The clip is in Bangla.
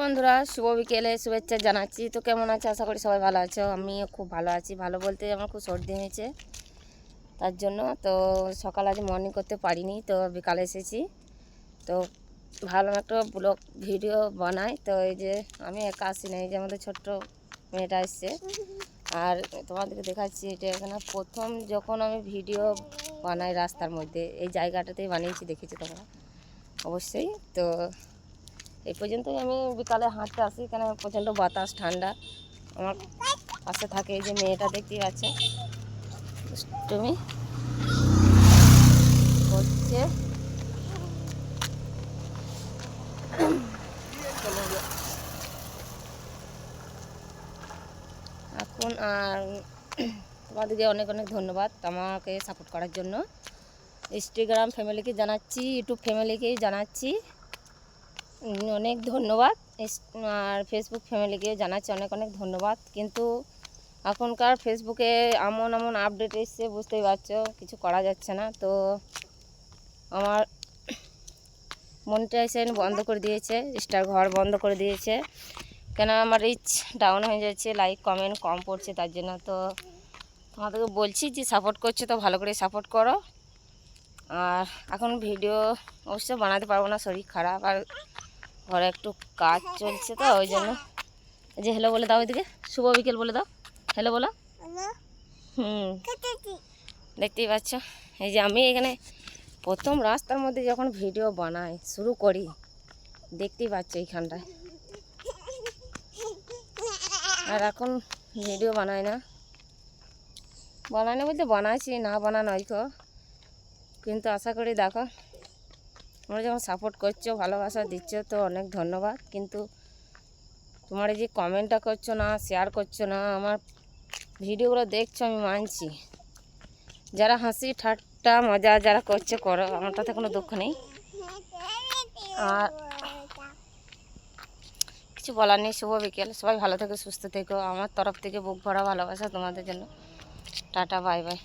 বন্ধুরা, শুভ বিকেলে শুভেচ্ছা জানাচ্ছি। তো কেমন আছে? আশা করি সবাই ভালো আছো। আমিও খুব ভালো আছি। ভালো বলতে আমার খুব সর্দি হয়েছে, তার জন্য তো সকাল আজ মর্নিং করতে পারিনি, তো বিকালে এসেছি। তো ভালো একটা ব্লগ ভিডিও বানাই। তো এই যে আমি একা আসি না, এই যে আমাদের ছোট্ট মেয়েটা এসছে। আর তোমাদেরকে দেখাচ্ছি, এটা এখানে প্রথম যখন আমি ভিডিও বানাই রাস্তার মধ্যে, এই জায়গাটাতেই বানিয়েছি, দেখেছি তোমরা অবশ্যই। তো এই পর্যন্তই আমি বিকালে হাঁটতে আসি, কেন প্রচণ্ড বাতাস, ঠান্ডা। আমার পাশে থাকে এই যে মেয়েটা, দেখতেই পাচ্ছ, তুমি করছে। এখন আর তোমাদেরকে অনেক অনেক ধন্যবাদ আমাকে সাপোর্ট করার জন্য। ইনস্টাগ্রাম ফ্যামিলিকে জানাচ্ছি, ইউটিউব ফ্যামিলিকেই জানাচ্ছি অনেক ধন্যবাদ। আর ফেসবুক ফ্যামিলিকে জানাচ্ছি অনেক অনেক ধন্যবাদ। কিন্তু এখনকার ফেসবুকে এমন এমন আপডেট এসছে, বুঝতেই পারছো, কিছু করা যাচ্ছে না। তো আমার মনিটাইজেশন বন্ধ করে দিয়েছে, স্টার ঘর বন্ধ করে দিয়েছে, কেন আমার রিচ ডাউন হয়ে যাচ্ছে, লাইক কমেন্ট কম পড়ছে, তার জন্য। তো তোমাদেরকে বলছি যে সাপোর্ট করছো তো ভালো করে সাপোর্ট করো। আর এখন ভিডিও অবশ্য বানাতে পারবো না, শরীর খারাপ, আর ঘরে একটু কাজ চলছে, তো ওই জন্য। এই যে হ্যালো বলে দাও, ওইদিকে শুভ বিকেল বলে দাও, হ্যালো বলো। দেখতেই পাচ্ছ, এই যে আমি এখানে প্রথম রাস্তার মধ্যে যখন ভিডিও বানাই শুরু করি, দেখতেই পাচ্ছ এইখানটায়। আর এখন ভিডিও বানাই না বলতে বানাইছি, না বানানো হয়তো, কিন্তু আশা করি দেখো তোমরা যখন সাপোর্ট করছো, ভালোবাসা দিচ্ছ, তো অনেক ধন্যবাদ। কিন্তু তোমরা যে কমেন্টটা করছো না, শেয়ার করছো না, আমার ভিডিওগুলো দেখছো, আমি মানছি। যারা হাসি ঠাট্টা মজা যারা করছে করো, আমার তাতে কোনো দুঃখ নেই। আর কিছু বলার নেই। শুভ বিকেল, সবাই ভালো থেকো, সুস্থ থেকো। আমার তরফ থেকে বুক ভরা ভালোবাসা তোমাদের জন্য। Tata, bye bye.